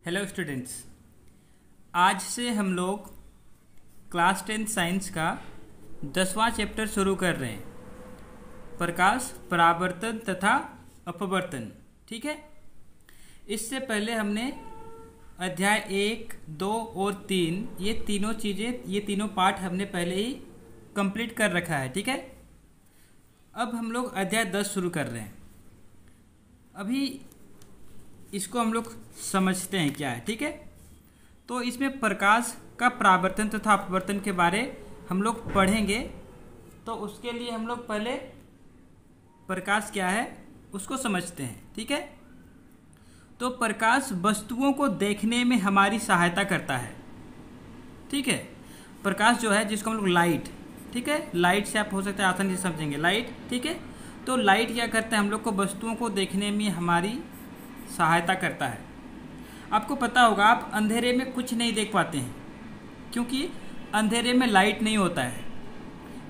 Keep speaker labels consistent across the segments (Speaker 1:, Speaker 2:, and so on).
Speaker 1: Hello students, आज से हम लोग क्लास 10 साइंस का 10वां चैप्टर शुरू कर रहे हैं। प्रकाश, परावर्तन तथा अपवर्तन। ठीक है। इससे पहले हमने अध्याय 1, 2 और 3 ये तीनों पार्ट हमने पहले ही कंप्लीट कर रखा है। ठीक है। अब हम लोग अध्याय 10 शुरू कर रहे हैं। अभी इसको हम लोग समझते हैं क्या है। ठीक है। तो इसमें प्रकाश का परावर्तन तथा अपवर्तन के बारे हम लोग पढ़ेंगे। तो उसके लिए हम लोग पहले प्रकाश क्या है उसको समझते हैं। ठीक है। तो प्रकाश वस्तुओं को देखने में हमारी सहायता करता है। ठीक है। प्रकाश जो है जिसको हम लोग लाइट, ठीक है, लाइट से आप हो सकता है आसानी से समझेंगे लाइट। ठीक है। तो लाइट क्या करता है, हम लोग को वस्तुओं को देखने में हमारी सहायता करता है। आपको पता होगा आप अंधेरे में कुछ नहीं देख पाते हैं क्योंकि अंधेरे में लाइट नहीं होता है,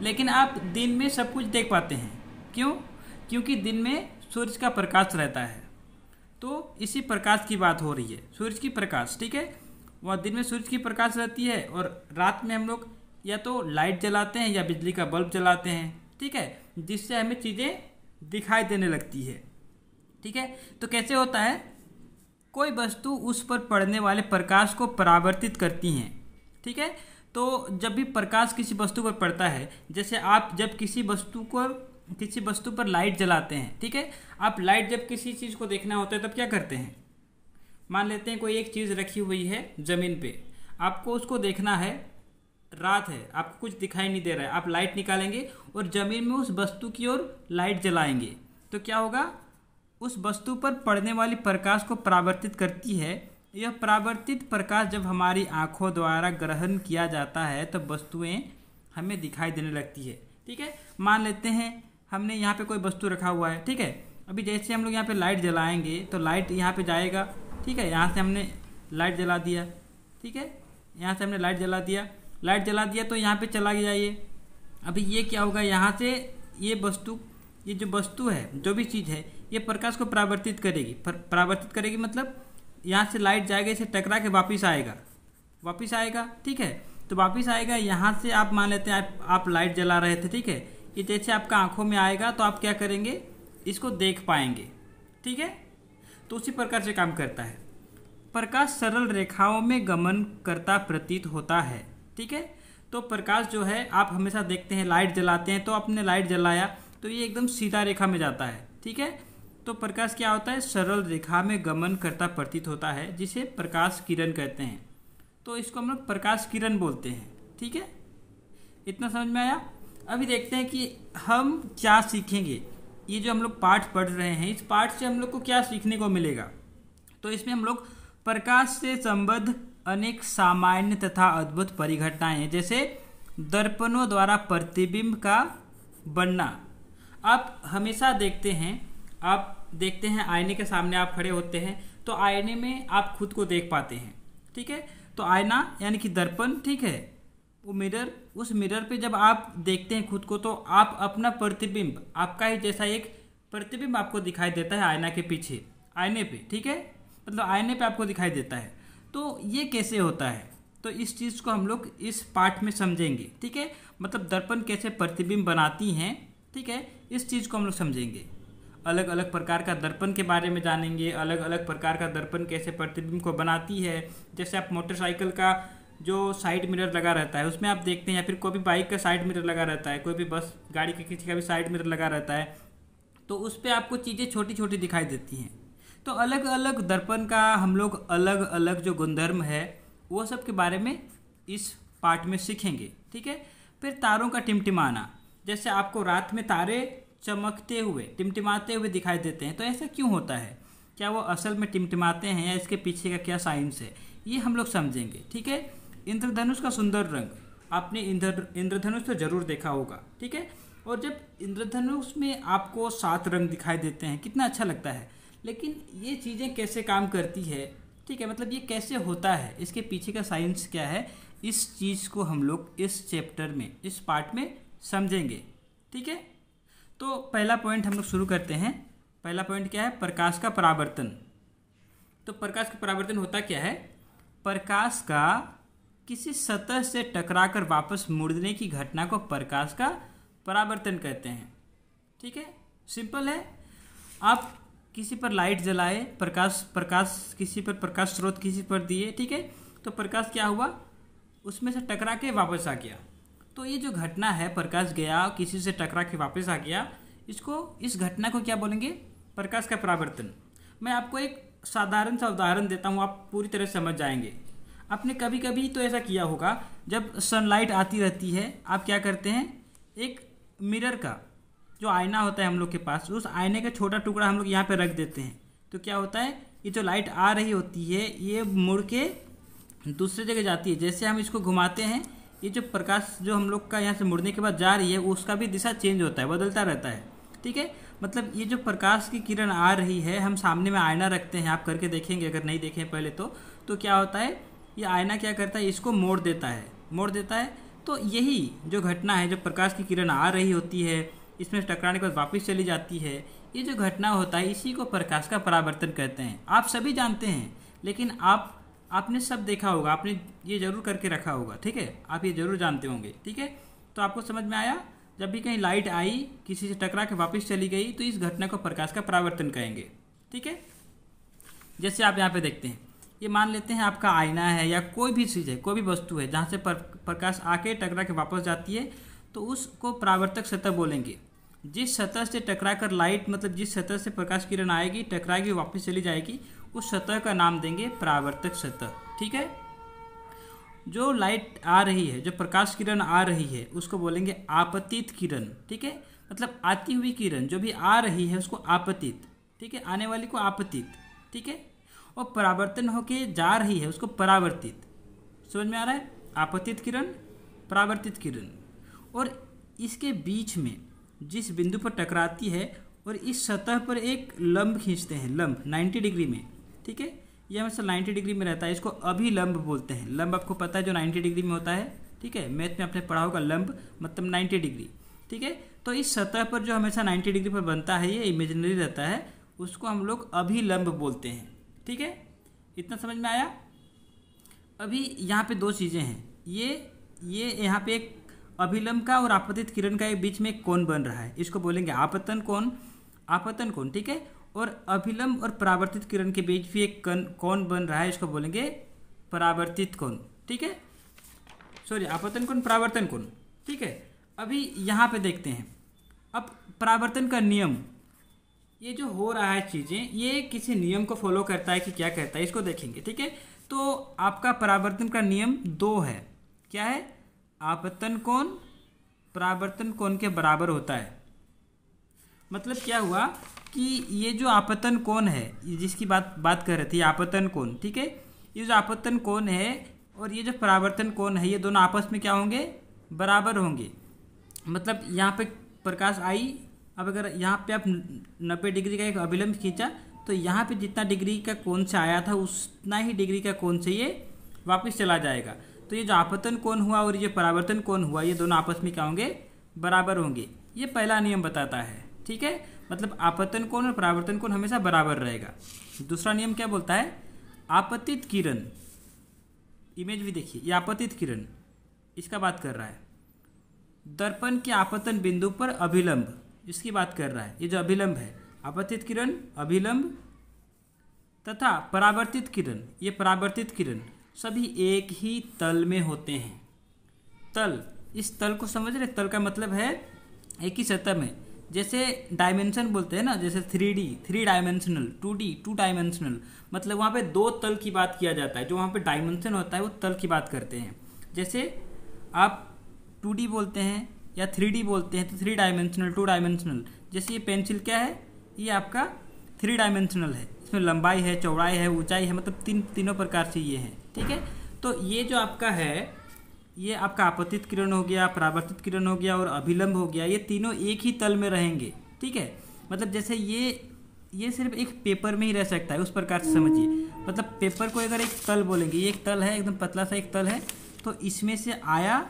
Speaker 1: लेकिन आप दिन में सब कुछ देख पाते हैं। क्यों? क्योंकि दिन में सूरज का प्रकाश रहता है। तो इसी प्रकाश की बात हो रही है, सूरज की प्रकाश। ठीक है। वह दिन में सूरज की प्रकाश रहती है और रात में हम लोग या तो लाइट जलाते हैं या बिजली का बल्ब जलाते हैं। ठीक है। जिससे हमें चीज़ें दिखाई देने लगती है। ठीक है। तो कैसे होता है, कोई वस्तु उस पर पड़ने वाले प्रकाश को परावर्तित करती हैं। ठीक है। तो जब भी प्रकाश किसी वस्तु पर पड़ता है, जैसे आप जब किसी वस्तु पर लाइट जलाते हैं, ठीक है, आप लाइट जब किसी चीज़ को देखना होता है तब क्या करते हैं, मान लेते हैं कोई एक चीज़ रखी हुई है ज़मीन पे, आपको उसको देखना है, रात है, आपको कुछ दिखाई नहीं दे रहा है, आप लाइट निकालेंगे और ज़मीन में उस वस्तु की ओर लाइट जलाएंगे तो क्या होगा, उस वस्तु पर पड़ने वाली प्रकाश को परावर्तित करती है। यह परावर्तित प्रकाश जब हमारी आंखों द्वारा ग्रहण किया जाता है तो वस्तुएं हमें दिखाई देने लगती है। ठीक है। मान लेते हैं हमने यहाँ पे कोई वस्तु रखा हुआ है। ठीक है। अभी जैसे हम लोग यहाँ पे लाइट जलाएंगे तो लाइट यहाँ पे जाएगा। ठीक है। यहाँ से हमने लाइट जला दिया। ठीक है। यहाँ से हमने लाइट जला दिया तो यहाँ पे चला गया ये। अभी ये क्या होगा, यहाँ से ये जो वस्तु है, जो भी चीज़ है, ये प्रकाश को परावर्तित करेगी मतलब यहाँ से लाइट जाएगा, इसे टकरा के वापस आएगा। ठीक है। तो वापस आएगा, यहाँ से आप मान लेते हैं आप लाइट जला रहे थे। ठीक है। ये जैसे आपका आंखों में आएगा तो आप क्या करेंगे, इसको देख पाएंगे। ठीक है। तो उसी प्रकार से काम करता है। प्रकाश सरल रेखाओं में गमन करता प्रतीत होता है। ठीक है। तो प्रकाश जो है आप हमेशा देखते हैं, लाइट जलाते हैं तो आपने लाइट जलाया तो ये एकदम सीधा रेखा में जाता है। ठीक है। तो प्रकाश क्या होता है, सरल रेखा में गमन करता प्रतीत होता है, जिसे प्रकाश किरण कहते हैं। तो इसको हम लोग प्रकाश किरण बोलते हैं। ठीक है। इतना समझ में आया। अभी देखते हैं कि हम क्या सीखेंगे। ये जो हम लोग पाठ पढ़ रहे हैं, इस पाठ से हम लोग को क्या सीखने को मिलेगा। तो इसमें हम लोग प्रकाश से संबद्ध अनेक सामान्य तथा अद्भुत परिघटनाएं हैं, जैसे दर्पणों द्वारा प्रतिबिंब का बनना। आप हमेशा देखते हैं आईने के सामने आप खड़े होते हैं तो आईने में आप खुद को देख पाते हैं। ठीक है। तो आईना यानी कि दर्पण, ठीक है, वो मिरर, उस मिरर पे जब आप देखते हैं खुद को तो आप अपना प्रतिबिंब, आपका ही जैसा एक प्रतिबिंब आपको दिखाई देता है आईना के पीछे, आईने पे। ठीक है। मतलब आईने पे आपको दिखाई देता है। तो ये कैसे होता है, तो इस चीज़ को हम लोग इस पाठ में समझेंगे। ठीक है। मतलब दर्पण कैसे प्रतिबिंब बनाती हैं। ठीक है। इस चीज़ को हम लोग समझेंगे। अलग अलग प्रकार का दर्पण के बारे में जानेंगे, अलग अलग प्रकार का दर्पण कैसे प्रतिबिंब को बनाती है। जैसे आप मोटरसाइकिल का जो साइड मिरर लगा रहता है उसमें आप देखते हैं, या फिर कोई भी बाइक का साइड मिरर लगा रहता है, कोई भी बस गाड़ी के किसी का भी साइड मिरर लगा रहता है, तो उस पर आपको चीज़ें छोटी छोटी दिखाई देती हैं। तो अलग अलग दर्पण का हम लोग अलग अलग जो गुणधर्म है वो सब के बारे में इस पाठ में सीखेंगे। ठीक है। फिर तारों का टिमटिमाना, जैसे आपको रात में तारे चमकते हुए, टिमटिमाते हुए दिखाई देते हैं, तो ऐसा क्यों होता है, क्या वो असल में टिमटिमाते हैं या इसके पीछे का क्या साइंस है, ये हम लोग समझेंगे। ठीक है। इंद्रधनुष का सुंदर रंग, आपने इंद्रधनुष तो जरूर देखा होगा। ठीक है। और जब इंद्रधनुष में आपको 7 रंग दिखाई देते हैं कितना अच्छा लगता है। लेकिन ये चीज़ें कैसे काम करती है, ठीक है, मतलब ये कैसे होता है, इसके पीछे का साइंस क्या है, इस चीज़ को हम लोग इस चैप्टर में, इस पार्ट में समझेंगे। ठीक है। तो पहला पॉइंट हम लोग शुरू करते हैं। पहला पॉइंट क्या है, प्रकाश का परावर्तन। तो प्रकाश का परावर्तन होता क्या है? प्रकाश का किसी सतह से टकराकर वापस मुड़ने की घटना को प्रकाश का परावर्तन कहते हैं। ठीक है, सिंपल है। आप किसी पर लाइट जलाए, प्रकाश किसी पर प्रकाश स्रोत किसी पर दिए, ठीक है, तो प्रकाश क्या हुआ, उसमें से टकरा के वापस आ गया। तो ये जो घटना है, प्रकाश गया किसी से टकरा के वापस आ गया, इस घटना को क्या बोलेंगे? प्रकाश का परावर्तन। मैं आपको एक साधारण सा उदाहरण देता हूँ, आप पूरी तरह समझ जाएंगे। आपने कभी कभी तो ऐसा किया होगा, जब सनलाइट आती रहती है, आप क्या करते हैं, एक मिरर का जो आईना होता है हम लोग के पास, उस आईने का छोटा टुकड़ा हम लोग यहाँ पे रख देते हैं। तो क्या होता है, ये जो लाइट आ रही होती है ये मुड़ के दूसरी जगह जाती है। जैसे हम इसको घुमाते हैं, ये जो प्रकाश जो हम लोग का यहाँ से मुड़ने के बाद जा रही है, उसका भी दिशा चेंज होता है, बदलता रहता है। ठीक है, मतलब ये जो प्रकाश की किरण आ रही है, हम सामने में आईना रखते हैं, आप करके देखेंगे अगर नहीं देखें पहले तो क्या होता है, ये आईना क्या करता है, इसको मोड़ देता है। तो यही जो घटना है, जब प्रकाश की किरण आ रही होती है, इसमें टकराने के बाद वापस चली जाती है, ये जो घटना होता है इसी को प्रकाश का परावर्तन कहते हैं। आप सभी जानते हैं, लेकिन आपने सब देखा होगा, आपने ये जरूर करके रखा होगा। ठीक है, आप ये जरूर जानते होंगे। ठीक है, तो आपको समझ में आया, जब भी कहीं लाइट आई, किसी से टकरा के वापस चली गई, तो इस घटना को प्रकाश का परावर्तन कहेंगे। ठीक है, जैसे आप यहाँ पे देखते हैं, ये मान लेते हैं आपका आईना है या कोई भी चीज़ है, कोई भी वस्तु है जहाँ से प्रकाश आके टकरा के वापस जाती है, तो उसको परावर्तक सतह बोलेंगे। जिस सतह से टकरा कर लाइट, मतलब जिस सतह से प्रकाश किरण आएगी, टकराएगी, वापस चली जाएगी, उस सतह का नाम देंगे परावर्तक सतह। ठीक है, जो लाइट आ रही है, जो प्रकाश किरण आ रही है, उसको बोलेंगे आपतित किरण। ठीक है, मतलब आती हुई किरण जो भी आ रही है उसको आपतित, ठीक है, आने वाली को आपतित। ठीक है, और परावर्तन होके जा रही है उसको परावर्तित। समझ में आ रहा है, आपतित किरण, परावर्तित किरण। और इसके बीच में जिस बिंदु पर टकराती है और इस सतह पर एक लंब खींचते हैं, लंब 90 डिग्री में। ठीक है, यह हमेशा 90 डिग्री में रहता है, इसको अभिलंब बोलते हैं। लंब आपको पता है जो 90 डिग्री में होता है। ठीक है, मैथ में आपने पढ़ा होगा, लंब मतलब 90 डिग्री। ठीक है, तो इस सतह पर जो हमेशा 90 डिग्री पर बनता है, ये इमेजिनरी रहता है, उसको हम लोग अभिलंब बोलते हैं। ठीक है, इतना समझ में आया। अभी यहाँ पे दो चीज़ें हैं, ये यहाँ पे एक अभिलंब का और आपतित किरण का बीच में एक कोण बन रहा है, इसको बोलेंगे आपतन कोण। ठीक है, और अभिलंब और परावर्तित किरण के बीच भी एक कोण बन रहा है, इसको बोलेंगे परावर्तित कोण। ठीक है, सॉरी, आपतन कोण, परावर्तन कोण। ठीक है, अभी यहाँ पे देखते हैं, अब परावर्तन का नियम, ये जो हो रहा है चीज़ें, ये किसी नियम को फॉलो करता है कि क्या कहता है, इसको देखेंगे। ठीक है, तो आपका परावर्तन का नियम 2 है। क्या है? आपतन कोण परावर्तन कोण के बराबर होता है। मतलब क्या हुआ कि ये जो आपतन कोण है, जिसकी बात कर रहे थे, आपतन कोण। ठीक है, ये जो आपतन कोण है और ये जो परावर्तन कोण है, ये दोनों आपस में क्या होंगे? बराबर होंगे। मतलब यहाँ पे प्रकाश आई, अब अगर यहाँ पे आप 90 डिग्री का एक अभिलंब खींचा, तो यहाँ पे जितना डिग्री का कोण से आया था उतना ही डिग्री का कोण से ये वापस चला जाएगा। तो ये जो आपतन कोण हुआ और ये परावर्तन कोण हुआ, ये दोनों आपस में क्या होंगे? बराबर होंगे। ये पहला नियम बताता है। ठीक है, मतलब आपतन कोण और परावर्तन कोण हमेशा बराबर रहेगा। दूसरा नियम क्या बोलता है? आपतित किरण, इमेज भी देखिए, ये आपतित किरण, इसका बात कर रहा है। दर्पण के आपतन बिंदु पर अभिलंब, इसकी बात कर रहा है। ये जो अभिलंब है, आपतित किरण, अभिलंब तथा परावर्तित किरण, ये परावर्तित किरण सभी एक ही तल में होते हैं। तल, इस तल को समझ रहे? तल का मतलब है एक ही सतह में। जैसे डायमेंशन बोलते हैं ना, जैसे 3D 3 डायमेंशनल, 2D 2 डायमेंशनल, मतलब वहाँ पे 2 तल की बात किया जाता है। जो वहाँ पे डायमेंशन होता है वो तल की बात करते हैं। जैसे आप 2D बोलते हैं या 3D बोलते हैं तो 3 डायमेंशनल, 2 डायमेंशनल। जैसे ये पेंसिल क्या है? ये आपका 3 डायमेंशनल है, इसमें लंबाई है, चौड़ाई है, ऊंचाई है, मतलब तीनों प्रकार से ये है। ठीक है, तो ये जो आपका है, ये आपका आपतित किरण हो गया, परावर्तित किरण हो गया और अभिलंब हो गया, ये तीनों एक ही तल में रहेंगे। ठीक है, मतलब जैसे ये सिर्फ एक पेपर में ही रह सकता है, उस प्रकार से समझिए। मतलब पेपर को अगर एक तल बोलेंगे, ये एक तल है, एकदम पतला सा एक तल है, तो इसमें से आया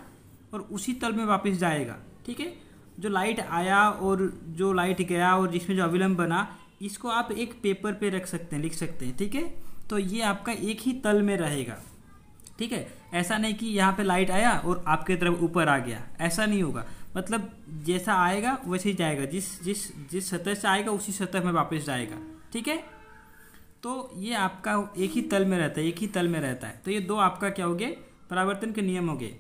Speaker 1: और उसी तल में वापस जाएगा। ठीक है, जो लाइट आया और जो लाइट गया और जिसमें जो अभिलंब बना, इसको आप एक पेपर पे रख सकते हैं, लिख सकते हैं। ठीक है, तो ये आपका एक ही तल में रहेगा। ठीक है, ऐसा नहीं कि यहाँ पे लाइट आया और आपके तरफ ऊपर आ गया, ऐसा नहीं होगा। मतलब जैसा आएगा वैसे ही जाएगा, जिस सतह से आएगा उसी सतह में वापस जाएगा। ठीक है, तो ये आपका एक ही तल में रहता है, एक ही तल में रहता है। तो ये दो आपका क्या हो गए, परावर्तन के नियम हो गए।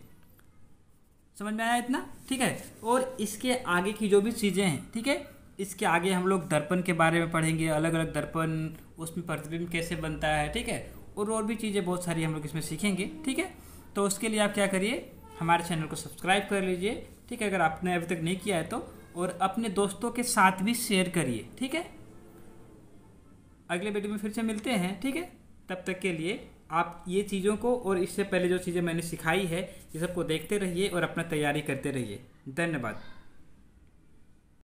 Speaker 1: समझ में आया इतना? ठीक है, और इसके आगे की जो भी चीज़ें हैं, ठीक है, इसके आगे हम लोग दर्पण के बारे में पढ़ेंगे, अलग अलग दर्पण, उसमें प्रतिबिंब कैसे बनता है। ठीक है, और भी चीज़ें बहुत सारी हम लोग इसमें सीखेंगे। ठीक है, तो उसके लिए आप क्या करिए, हमारे चैनल को सब्सक्राइब कर लीजिए। ठीक है, अगर आपने अभी तक नहीं किया है तो, और अपने दोस्तों के साथ भी शेयर करिए। ठीक है, अगले वीडियो में फिर से मिलते हैं। ठीक है, तब तक के लिए आप ये चीज़ों को और इससे पहले जो चीज़ें मैंने सिखाई है ये सबको देखते रहिए और अपना तैयारी करते रहिए। धन्यवाद।